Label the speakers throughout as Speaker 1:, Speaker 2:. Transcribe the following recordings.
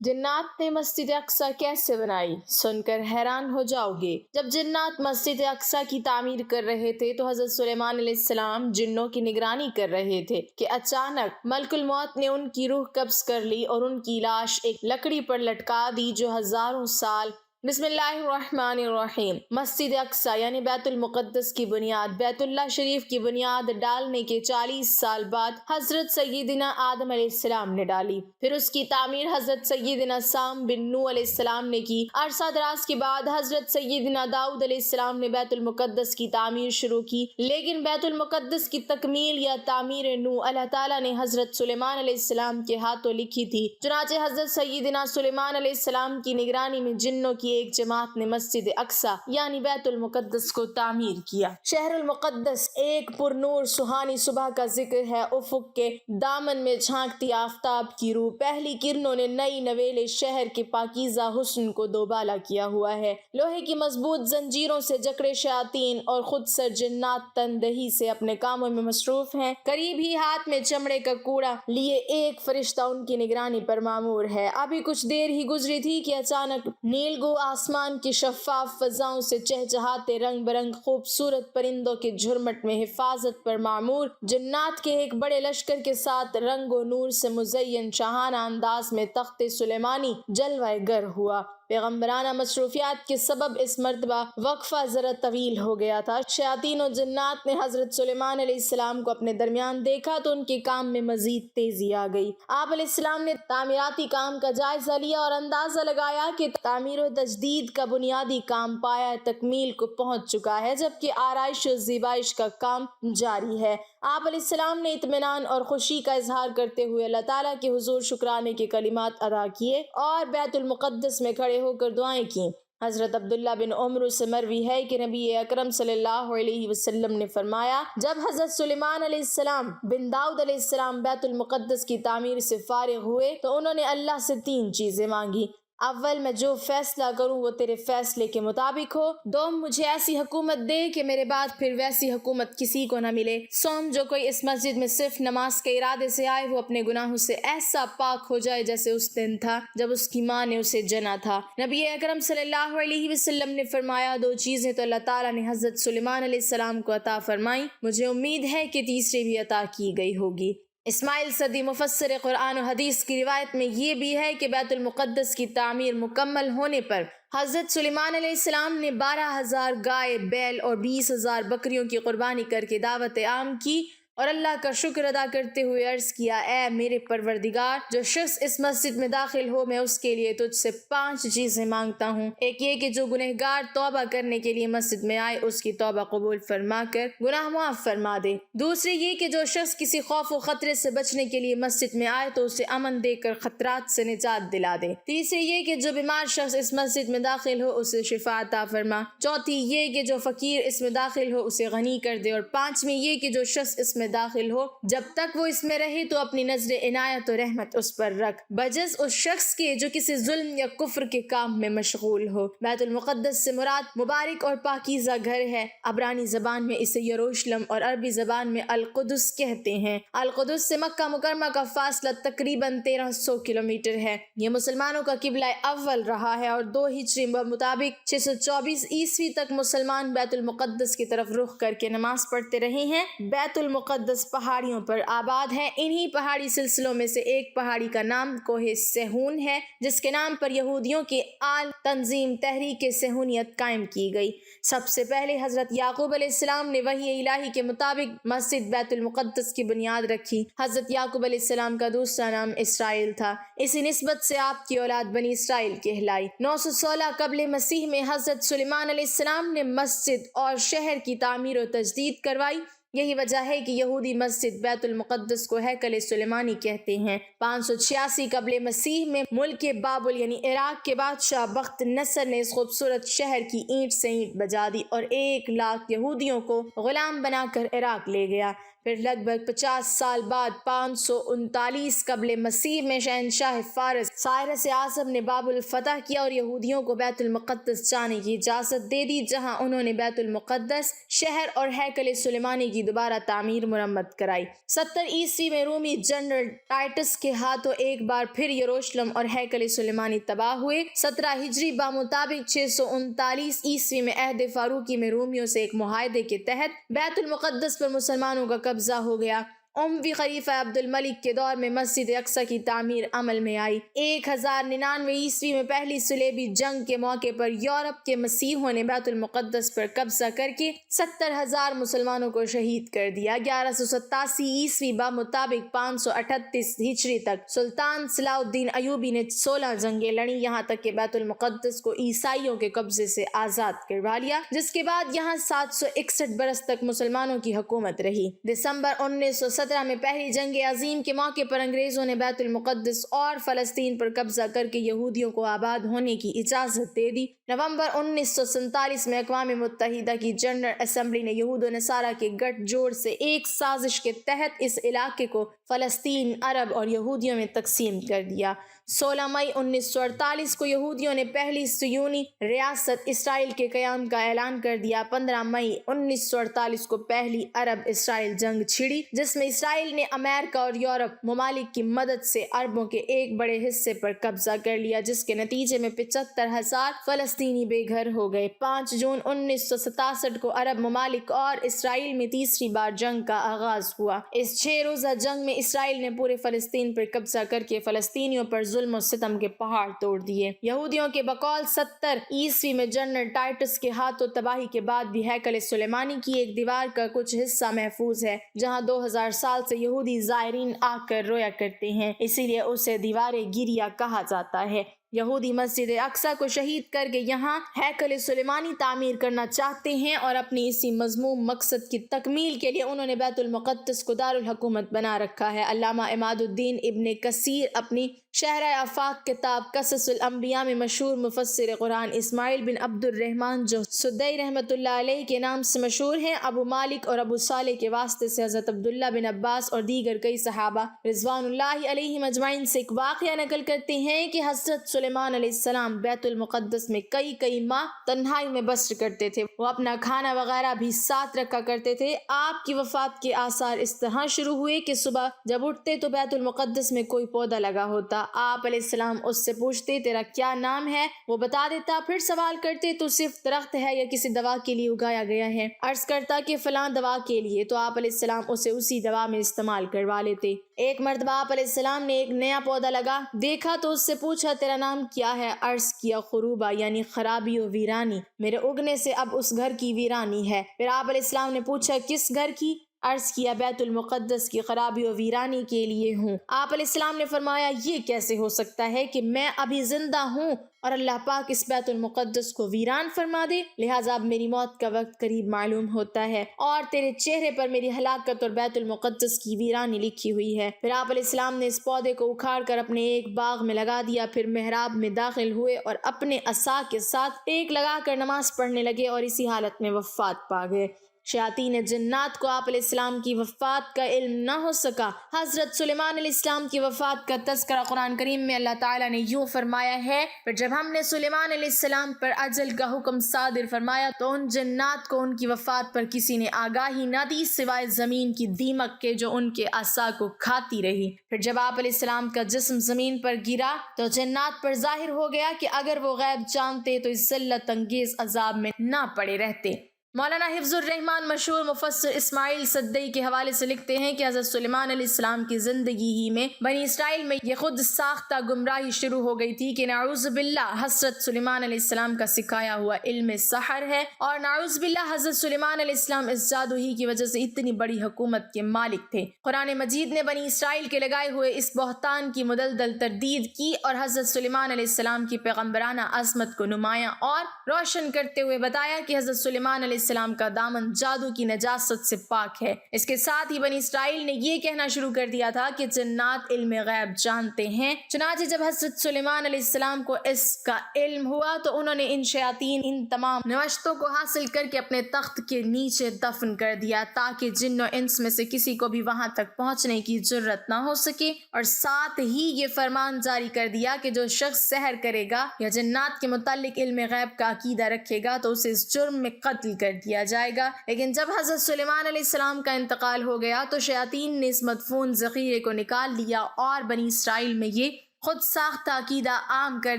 Speaker 1: جنات نے مسجد اقصی کیسے بنائی؟ سن کر حیران ہو جاؤ گے۔ جب جنات مسجد اقصی کی تعمیر کر رہے تھے تو حضرت سلیمان علیہ السلام جنوں کی نگرانی کر رہے تھے کہ اچانک ملک الموت نے ان کی روح قبض کر لی اور ان کی لاش ایک لکڑی پر لٹکا دی جو ہزاروں سال بسم اللہ الرحمن الرحیم مسجد اقصی یعنی بیت المقدس کی بنیاد بیت اللہ شریف کی بنیاد ڈالنے کے 40 سال بعد حضرت سیدنا آدم علیہ السلام نے ڈالی۔ پھر اس کی تعمیر حضرت سیدنا سام بن نوح علیہ السلام نے کی۔ عرصہ دراز کے بعد حضرت سیدنا داؤد علیہ السلام نے بیت المقدس کی تعمیر شروع کی، لیکن بیت المقدس کی تکمیل یا تعمیر نو اللہ تعالیٰ نے حضرت سلیمان علیہ السلام کے ہاتھوں لکھی تھی۔ چنانچہ حضرت سیدنا سلیمان علیہ السلام کی نگرانی میں جنوں کی ایک جماعت نے مسجد اقصی یعنی بیت المقدس کو تعمیر کیا۔ شہر المقدس ایک پر نور سہانی صبح کا ذکر ہے۔ افق کے دامن میں جھانکتی آفتاب کی روح پہلی کرنوں نے نئی نویلے شہر کے پاکیزہ حسن کو دوبالا کیا ہوا ہے۔ لوہے کی مضبوط زنجیروں سے جکڑے شیاطین اور خود سر جنات تن دہی سے اپنے کاموں میں مصروف ہیں۔ قریب ہی ہاتھ میں چمڑے کا کوڑا لیے ایک فرشتہ ان کی نگرانی پر مامور ہے۔ ابھی کچھ دیر ہی گزری تھی کہ اچانک نیلگو آسمان کی شفاف فضاؤں سے چہچہاتے رنگ برنگ خوبصورت پرندوں کے جھرمٹ میں حفاظت پر مامور جنات کے ایک بڑے لشکر کے ساتھ رنگ و نور سے مزین شاہانہ انداز میں تخت سلیمانی جلوہ گر ہوا۔ پیغمبرانہ مصروفیات کے سبب اس مرتبہ وقفہ ذرا طویل ہو گیا تھا۔ شیاطین و جنات نے حضرت سلیمان علیہ السلام کو اپنے درمیان دیکھا تو ان کے کام میں مزید تیزی آ گئی۔ آپ علیہ السلام نے تعمیراتی کام کا جائزہ لیا اور اندازہ لگایا کہ تعمیر و تجدید کا بنیادی کام پایہ تکمیل کو پہنچ چکا ہے، جبکہ آرائش و زیبائش کا کام جاری ہے۔ آپ علیہ السلام نے اطمینان اور خوشی کا اظہار کرتے ہوئے اللہ تعالیٰ کے حضور شکرانے کے کلمات ادا کیے اور بیت المقدس میں کھڑے ہو کر دعائیں کیں۔ حضرت عبداللہ بن عمر سے مروی ہے کہ نبی اکرم صلی اللہ علیہ وسلم نے فرمایا، جب حضرت سلیمان علیہ السلام بن داؤد علیہ السلام بیت المقدس کی تعمیر سے فارغ ہوئے تو انہوں نے اللہ سے 3 چیزیں مانگی۔ اول، میں جو فیصلہ کروں وہ تیرے فیصلے کے مطابق ہو۔ دوم، مجھے ایسی حکومت دے کہ میرے بعد پھر ویسی حکومت کسی کو نہ ملے۔ سوم، جو کوئی اس مسجد میں صرف نماز کے ارادے سے آئے وہ اپنے گناہوں سے ایسا پاک ہو جائے جیسے اس دن تھا جب اس کی ماں نے اسے جنا تھا۔ نبی اکرم صلی اللہ علیہ وسلم نے فرمایا، 2 چیزیں تو اللہ تعالیٰ نے حضرت سلیمان علیہ السلام کو عطا فرمائیں، مجھے امید ہے کہ تیسری بھی عطا کی گئی ہوگی۔ اسماعیل صدی مفسر قرآن و حدیث کی روایت میں یہ بھی ہے کہ بیت المقدس کی تعمیر مکمل ہونے پر حضرت سلیمان علیہ السلام نے 12,000 گائے، بیل اور 20,000 بکریوں کی قربانی کر کے دعوت عام کی اور اللہ کا شکر ادا کرتے ہوئے عرض کیا، اے میرے پروردگار، جو شخص اس مسجد میں داخل ہو میں اس کے لیے تجھ سے 5 چیزیں مانگتا ہوں۔ ایک یہ کہ جو گنہگار توبہ کرنے کے لیے مسجد میں آئے اس کی توبہ قبول فرما کر گناہ معاف فرما دے۔ دوسری یہ کہ جو شخص کسی خوف و خطرے سے بچنے کے لیے مسجد میں آئے تو اسے امن دے کر خطرات سے نجات دلا دے۔ تیسری یہ کہ جو بیمار شخص اس مسجد میں داخل ہو اسے شفا عطا فرما۔ چوتھی یہ کہ جو فقیر اس میں داخل ہو اسے غنی کر دے۔ اور 5ویں یہ کہ جو شخص اس میں داخل ہو جب تک وہ اس میں رہے تو اپنی نظر عنایت و رحمت اس پر رکھ، بجز اس شخص کے جو کسی ظلم یا کفر کے کام میں مشغول ہو۔ بیت المقدس سے مراد مبارک اور پاکیزہ گھر ہے۔ عبرانی زبان میں اسے یروشلم اور عربی زبان میں القدس کہتے ہیں۔ القدس سے مکہ مکرمہ کا فاصلہ تقریباً 1300 کلومیٹر ہے۔ یہ مسلمانوں کا قبلہ اول رہا ہے اور 2 ہجری مطابق 624 عیسوی تک مسلمان بیت المقدس کی طرف رخ کر کے نماز پڑھتے رہے ہیں۔ بیت المقدس پہاڑیوں پر آباد ہے۔ انہی پہاڑی سلسلوں میں سے ایک پہاڑی کا نام کوہ صہیون ہے، جس کے نام پر یہودیوں کی آل تنظیم تحریک صہیونیت قائم کی گئی۔ سب سے پہلے حضرت یعقوب علیہ السلام نے وحی الہی کے مطابق مسجد بیت المقدس کی بنیاد رکھی۔ حضرت یعقوب علیہ السلام کا دوسرا نام اسرائیل تھا، اسی نسبت سے آپ کی اولاد بنی اسرائیل کہلائی۔ 916 قبل مسیح میں حضرت سلیمان علیہ السلام نے مسجد اور شہر کی تعمیر و تجدید کروائی۔ یہی وجہ ہے کہ یہودی مسجد بیت المقدس کو ہیکل سلیمانی کہتے ہیں۔ 586 قبل مسیح میں ملک بابل یعنی عراق کے بادشاہ بخت نصر نے اس خوبصورت شہر کی اینٹ سے اینٹ بجا دی اور 1 لاکھ یہودیوں کو غلام بنا کر عراق لے گیا۔ پھر لگ بھگ 50 سال بعد 539 قبل مسیح میں شہنشاہ فارس سائرس اعظم نے باب الفتح کیا اور یہودیوں کو بیت المقدس جانے کی اجازت دے دی، جہاں انہوں نے بیت المقدس شہر اور ہیکل سلیمانی کی دوبارہ تعمیر مرمت کرائی۔ 70 عیسوی میں رومی جنرل ٹائٹس کے ہاتھوں ایک بار پھر یروشلم اور ہیکل سلیمانی تباہ ہوئے۔ 17 ہجری بمطابق 639 عیسوی میں عہد فاروقی میں رومیوں سے ایک معاہدے کے تحت بیت المقدس پر مسلمانوں کا قبضہ ہو گیا۔ اموی خلیفہ عبد الملک کے دور میں مسجد اقصی کی تعمیر عمل میں آئی۔ 1099 عیسوی میں پہلی صلیبی جنگ کے موقع پر یورپ کے مسیحوں نے بیت المقدس پر قبضہ کر کے 70,000 مسلمانوں کو شہید کر دیا۔ 1187 عیسوی بمطابق 538 ہجری تک سلطان صلاح الدین ایوبی نے 16 جنگیں لڑیں، یہاں تک کہ بیت المقدس کو عیسائیوں کے قبضے سے آزاد کروا لیا، جس کے بعد یہاں 761 برس تک مسلمانوں کی حکومت رہی۔ دسمبر 1917 میں پہلی جنگ عظیم کے موقع پر انگریزوں نے بیت المقدس اور فلسطین پر قبضہ کر کے یہودیوں کو آباد ہونے کی اجازت دے دی۔ نومبر 1947 میں اقوام متحدہ کی جنرل اسمبلی نے یہود و نصارہ کے گٹھ جوڑ سے ایک سازش کے تحت اس علاقے کو فلسطین، عرب اور یہودیوں میں تقسیم کر دیا۔ 16 مئی 1948 کو یہودیوں نے پہلی صیونی ریاست اسرائیل کے قیام کا اعلان کر دیا۔ 15 مئی 1948 کو پہلی عرب اسرائیل جنگ چھڑی، جس میں اسرائیل نے امریکہ اور یورپ ممالک کی مدد سے عربوں کے ایک بڑے حصے پر قبضہ کر لیا، جس کے نتیجے میں 75,000 فلسطینی بے گھر ہو گئے۔ 5 جون 1967 کو عرب ممالک اور اسرائیل میں تیسری بار جنگ کا آغاز ہوا۔ اس 6 روزہ جنگ میں اسرائیل نے پورے فلسطین پر قبضہ کر کے فلسطینیوں پر ظلم و ستم کے پہاڑ توڑ دیے۔ یہودیوں کے بقول 70 عیسوی میں جنرل ٹائٹس کے ہاتھوں تباہی کے بعد بھی ہیکل سلیمانی کی ایک دیوار کا کچھ حصہ محفوظ ہے، جہاں 2000 سال سے یہودی زائرین آ کر رویا کرتے ہیں، اسی لیے اسے دیوار گریہ کہا جاتا ہے۔ یہودی مسجد اقصی کو شہید کر کے یہاں ہیکل سلیمانی تعمیر کرنا چاہتے ہیں، اور اپنی اسی مذموم مقصد کی تکمیل کے لیے انہوں نے بیت المقدس کو دارالحکومت بنا رکھا ہے۔ علامہ عماد الدین ابن کثیر اپنی شہر آفاق کتاب قصص الانبیاء میں مشہور مفسر قرآن اسماعیل بن عبد الرحمن جو سدی رحمۃ اللہ علیہ کے نام سے مشہور ہیں، ابو مالک اور ابو صالح کے واسطے سے حضرت عبداللہ بن عباس اور دیگر کئی صحابہ رضوان اللہ علیہم اجمعین سے ایک واقعہ نقل کرتے ہیں کہ حضرت سلیمان علیہ السلام بیت المقدس میں کئی ماہ تنہائی میں بسر کرتے تھے۔ وہ اپنا کھانا وغیرہ بھی ساتھ رکھا کرتے تھے۔ آپ کی وفات کے آثار اس طرح شروع ہوئے کہ صبح جب اٹھتے تو بیت المقدس میں کوئی پودا لگا ہوتا، آپ علیہ السلام اس سے پوچھتے تیرا کیا نام ہے، وہ بتا دیتا، پھر سوال کرتے تو صرف درخت ہے یا کسی دوا کے لیے اگایا گیا ہے، عرض کرتا کہ فلاں دوا کے لیے، تو آپ علیہ السلام اسے اسی دوا میں استعمال کروا لیتے۔ ایک مرتبہ آپ علیہ السلام نے ایک نیا پودا لگا دیکھا تو اس سے پوچھا تیرا نام کیا ہے، عرض کیا خروبہ یعنی خرابی و ویرانی، میرے اگنے سے اب اس گھر کی ویرانی ہے۔ پھر آپ علیہ السلام نے پوچھا کس گھر کی، عرض کیا بیت المقدس کی خرابی و ویرانی کے لیے ہوں۔ آپ علیہ السلام نے فرمایا یہ کیسے ہو سکتا ہے کہ میں ابھی زندہ ہوں اور اللہ پاک اس بیت المقدس کو ویران فرما دے، لہٰذا اب میری موت کا وقت قریب معلوم ہوتا ہے اور تیرے چہرے پر میری ہلاکت اور بیت المقدس کی ویرانی لکھی ہوئی ہے۔ پھر آپ علیہ السلام نے اس پودے کو اکھاڑ کر اپنے ایک باغ میں لگا دیا، پھر محراب میں داخل ہوئے اور اپنے عصا کے ساتھ ٹیک لگا کر نماز پڑھنے لگے اور اسی حالت میں وفات پا گئے۔ شیاطین جنات کو آپ علیہ السلام کی وفات کا علم نہ ہو سکا۔ حضرت سلیمان علیہ السلام کی وفات کا تذکرہ قرآن کریم میں اللہ تعالیٰ نے یوں فرمایا ہے، پھر جب ہم نے سلیمان علیہ السلام پر اجل کا حکم صادر فرمایا تو ان جنات کو ان کی وفات پر کسی نے آگاہی نہ دی سوائے زمین کی دیمک کے جو ان کے عصا کو کھاتی رہی۔ پھر جب آپ علیہ السلام کا جسم زمین پر گرا تو جنات پر ظاہر ہو گیا کہ اگر وہ غیب جانتے تو اس ذلت انگیز عذاب میں نہ پڑے رہتے۔ مولانا حفظ الرحمان مشہور مفسر اسماعیل سدی کے حوالے سے لکھتے ہیں کہ حضرت سلیمان علیہ السلام کی زندگی ہی میں بنی اسرائیل میں یہ خود ساختہ گمراہی شروع ہو گئی تھی کہ نعوذ باللہ حضرت سلیمان علیہ السلام کا سکھایا ہوا علم سحر ہے، اور نعوذ باللہ حضرت سلیمان علیہ السلام اس جادو ہی کی وجہ سے اتنی بڑی حکومت کے مالک تھے۔ قرآن مجید نے بنی اسرائیل کے لگائے ہوئے اس بہتان کی مدلدل تردید کی اور حضرت سلیمان علیہ السلام کی پیغمبرانہ عظمت کو نمایاں اور روشن کرتے ہوئے بتایا کہ حضرت سلیمان علیہ علیہ السلام کا دامن جادو کی نجاست سے پاک ہے۔ اس کے ساتھ ہی بنی اسرائیل نے یہ کہنا شروع کر دیا تھا کہ جنات علم غیب جانتے ہیں۔ چنانچہ جب حضرت سلیمان علیہ السلام کو اس کا علم ہوا تو انہوں نے ان شیاطین ان تمام نوشتوں کو حاصل کر کے اپنے تخت کے نیچے دفن کر دیا تاکہ جن و انس میں سے کسی کو بھی وہاں تک پہنچنے کی جرت نہ ہو سکے، اور ساتھ ہی یہ فرمان جاری کر دیا کہ جو شخص سحر کرے گا یا جنات کے متعلق علم غیب کا عقیدہ رکھے گا تو اسے اس جرم میں قتل کر دیا جائے گا۔ لیکن جب حضرت سلیمان علیہ السلام کا انتقال ہو گیا تو شیاطین نے اس مدفون ذخیرے کو نکال لیا اور بنی اسرائیل میں یہ خود ساختہ عقیدہ عام کر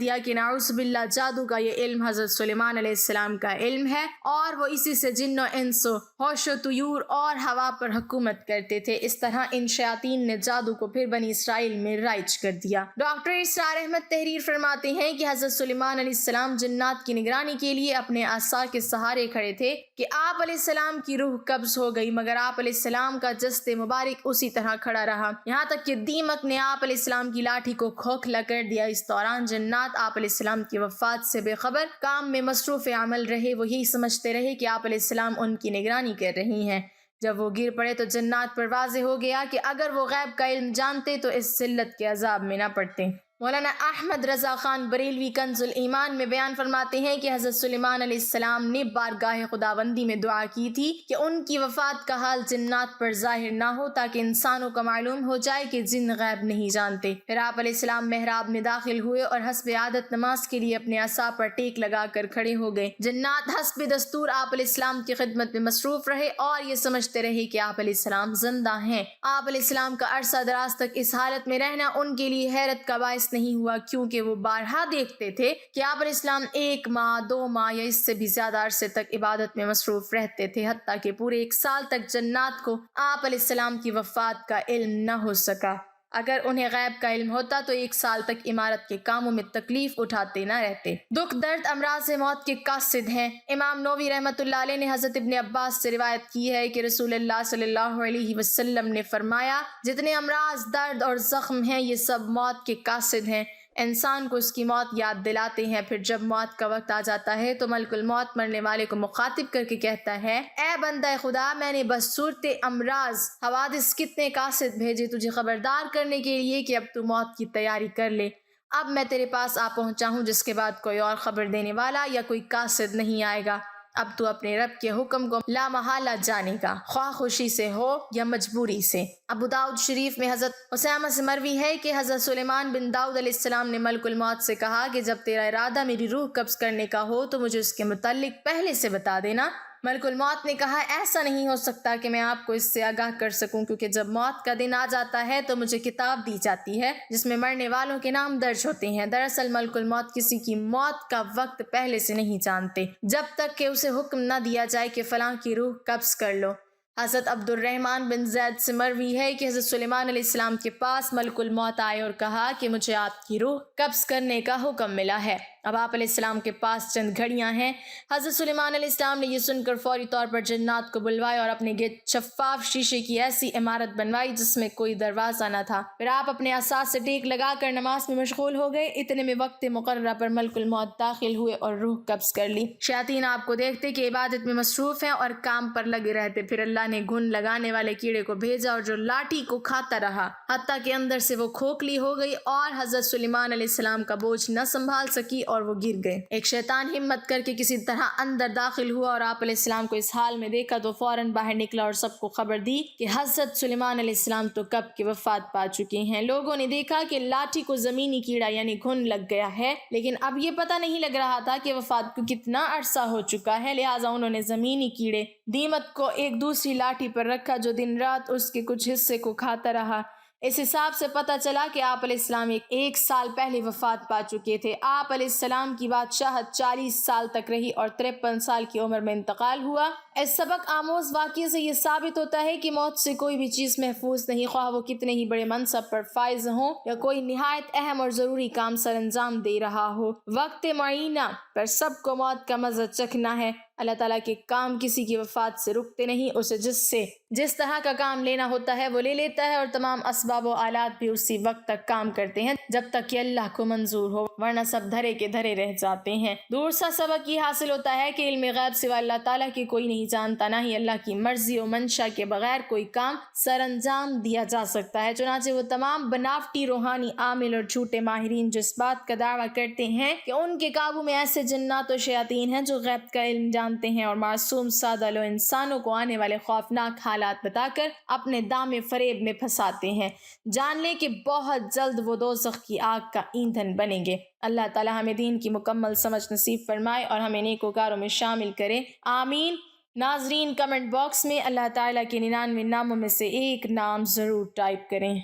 Speaker 1: دیا کہ نعوذ باللہ جادو کا یہ علم حضرت سلیمان علیہ السلام کا علم ہے، اور وہ اسی سے جن و انس و ہوش و طیور اور ہوا پر حکومت کرتے تھے۔ اس طرح ان شیاطین نے جادو کو پھر بنی اسرائیل میں رائج کر دیا۔ ڈاکٹر اسرار احمد تحریر فرماتے ہیں کہ حضرت سلیمان علیہ السلام جنات کی نگرانی کے لیے اپنے عصا کے سہارے کھڑے تھے کہ آپ علیہ السلام کی روح قبض ہو گئی، مگر آپ علیہ السلام کا جسد مبارک اسی طرح کھڑا رہا، یہاں تک کہ دیمک نے آپ علیہ السلام کی لاٹھی کو کھوکھلا کر دیا۔ اس دوران جنات آپ علیہ السلام کی وفات سے بے خبر کام میں مصروف عمل رہے، وہ یہی سمجھتے رہے کہ آپ علیہ السلام ان کی نگرانی کر رہی ہیں۔ جب وہ گر پڑے تو جنات پر واضح ہو گیا کہ اگر وہ غیب کا علم جانتے تو اس ذلت کے عذاب میں نہ پڑتے۔ مولانا احمد رضا خان بریلوی کنز الایمان میں بیان فرماتے ہیں کہ حضرت سلیمان علیہ السلام نے بارگاہ خداوندی میں دعا کی تھی کہ ان کی وفات کا حال جنات پر ظاہر نہ ہو تاکہ انسانوں کو معلوم ہو جائے کہ جن غیب نہیں جانتے۔ پھر آپ علیہ السلام محراب میں داخل ہوئے اور حسب عادت نماز کے لیے اپنے عصا پر ٹیک لگا کر کھڑے ہو گئے۔ جنات حسب دستور آپ علیہ السلام کی خدمت میں مصروف رہے اور یہ سمجھتے رہے کہ آپ علیہ السلام زندہ ہیں۔ آپ علیہ السلام کا عرصہ دراز تک اس حالت میں رہنا ان کے لیے حیرت کا باعث نہیں ہوا، کیونکہ وہ بارہا دیکھتے تھے کہ آپ علیہ السلام 1 ماہ 2 ماہ یا اس سے بھی زیادہ عرصے تک عبادت میں مصروف رہتے تھے، حتیٰ کہ پورے 1 سال تک جنات کو آپ علیہ السلام کی وفات کا علم نہ ہو سکا۔ اگر انہیں غیب کا علم ہوتا تو 1 سال تک عمارت کے کاموں میں تکلیف اٹھاتے نہ رہتے۔ دکھ درد امراض موت کے قاصد ہیں۔ امام نووی رحمۃ اللہ علیہ نے حضرت ابن عباس سے روایت کی ہے کہ رسول اللہ صلی اللہ علیہ وسلم نے فرمایا، جتنے امراض، درد اور زخم ہیں یہ سب موت کے قاصد ہیں۔ انسان کو اس کی موت یاد دلاتے ہیں، پھر جب موت کا وقت آ جاتا ہے تو ملک الموت مرنے والے کو مخاطب کر کے کہتا ہے، اے بندہ خدا، میں نے بس صورت امراض حوادث کتنے قاصد بھیجے تجھے خبردار کرنے کے لیے کہ اب تو موت کی تیاری کر لے۔ اب میں تیرے پاس آ پہنچا ہوں جس کے بعد کوئی اور خبر دینے والا یا کوئی قاصد نہیں آئے گا۔ اب تو اپنے رب کے حکم کو لا محالہ جانے گا، خواہ خوشی سے ہو یا مجبوری سے۔ ابو داؤد شریف میں حضرت اسامہ سے مروی ہے کہ حضرت سلیمان بن داؤد علیہ السلام نے ملک الموت سے کہا کہ جب تیرا ارادہ میری روح قبض کرنے کا ہو تو مجھے اس کے متعلق پہلے سے بتا دینا۔ ملک الموت نے کہا، ایسا نہیں ہو سکتا کہ میں آپ کو اس سے آگاہ کر سکوں، کیونکہ جب موت کا دن آ جاتا ہے تو مجھے کتاب دی جاتی ہے جس میں مرنے والوں کے نام درج ہوتے ہیں۔ دراصل ملک الموت کسی کی موت کا وقت پہلے سے نہیں جانتے جب تک کہ اسے حکم نہ دیا جائے کہ فلاں کی روح قبض کر لو۔ حضرت عبد الرحمن بن زید سے مروی ہے کہ حضرت سلیمان علیہ السلام کے پاس ملک الموت آئے اور کہا کہ مجھے آپ کی روح قبض کرنے کا حکم ملا ہے۔ اب آپ علیہ السلام کے پاس چند گھڑیاں ہیں۔ حضرت سلیمان علیہ السلام نے یہ سن کر فوری طور پر جنات کو بلوائے اور اپنے گرد شفاف شیشے کی ایسی عمارت بنوائی جس میں کوئی دروازہ نہ تھا۔ پھر آپ اپنے عصا سے ٹیک لگا کر نماز میں مشغول ہو گئے۔ اتنے میں وقت مقررہ پر ملک الموت داخل ہوئے اور روح قبض کر لی۔ شیاطین آپ کو دیکھتے کہ عبادت میں مصروف ہیں اور کام پر لگے رہتے، پھر اللہ نے گھن لگانے والے کیڑے کو بھیجا اور جو لاٹھی کو کھاتا رہا حتیٰ کہ اندر سے وہ کھوکھلی ہو گئی اور حضرت سلیمان علیہ السلام کا بوجھ نہ سنبھال سکی اور وہ گر گئے۔ ایک شیطان ہمت کر کے کسی طرح اندر داخل ہوا اور آپ علیہ السلام کو اس حال میں دیکھا تو فوراً باہر نکلا اور سب کو خبر دی کہ حضرت سلیمان علیہ السلام تو کب کے وفات پا چکے ہیں۔ لوگوں نے دیکھا کہ لاٹھی کو زمینی کیڑا یعنی گھن لگ گیا ہے، لیکن اب یہ پتہ نہیں لگ رہا تھا کہ وفات کو کتنا عرصہ ہو چکا ہے، لہٰذا انہوں نے زمینی کیڑے دیمت کو ایک دوسری لاٹھی پر رکھا جو دن رات اس کے کچھ حصے کو کھاتا رہا۔ اس حساب سے پتہ چلا کہ آپ علیہ السلام 1 سال پہلے وفات پا چکے تھے۔ آپ علیہ السلام کی بادشاہت 40 سال تک رہی اور 53 سال کی عمر میں انتقال ہوا۔ اس سبق آموز واقعے سے یہ ثابت ہوتا ہے کہ موت سے کوئی بھی چیز محفوظ نہیں، خواہ وہ کتنے ہی بڑے منصب پر فائز ہوں یا کوئی نہایت اہم اور ضروری کام سر انجام دے رہا ہو۔ وقت معینہ پر سب کو موت کا مزہ چکھنا ہے۔ اللہ تعالیٰ کے کام کسی کی وفات سے رکتے نہیں، اسے جس طرح کا کام لینا ہوتا ہے وہ لے لیتا ہے، اور تمام اسباب و آلات بھی اسی وقت تک کام کرتے ہیں جب تک کہ اللہ کو منظور ہو، ورنہ سب دھرے کے دھرے رہ جاتے ہیں۔ دوسرا سبق یہ حاصل ہوتا ہے کہ علم غیب سوا اللہ تعالیٰ کے کوئی نہیں جانتا، نہ ہی اللہ کی مرضی و منشا کے بغیر کوئی کام سر انجام دیا جا سکتا ہے۔ چنانچہ وہ تمام بناوٹی روحانی عامل اور جھوٹے ماہرین جو اس بات کا دعویٰ کرتے ہیں کہ ان کے قابو میں ایسے جنات و شیاطین ہیں جو غیب کا علم جانتے ہیں اور معصوم سادہ لو انسانوں کو آنے والے خوفناک حالات بتا کر اپنے دام فریب میں پھنساتے ہیں، جان لیں کہ بہت جلد وہ دوزخ کی آگ کا ایندھن بنیں گے۔ اللہ تعالیٰ ہمیں دین کی مکمل سمجھ نصیب فرمائے اور ہمیں نیکوکاروں میں شامل کرے، آمین۔ ناظرین، کمنٹ باکس میں اللہ تعالیٰ کے 99 ناموں میں سے ایک نام ضرور ٹائپ کریں۔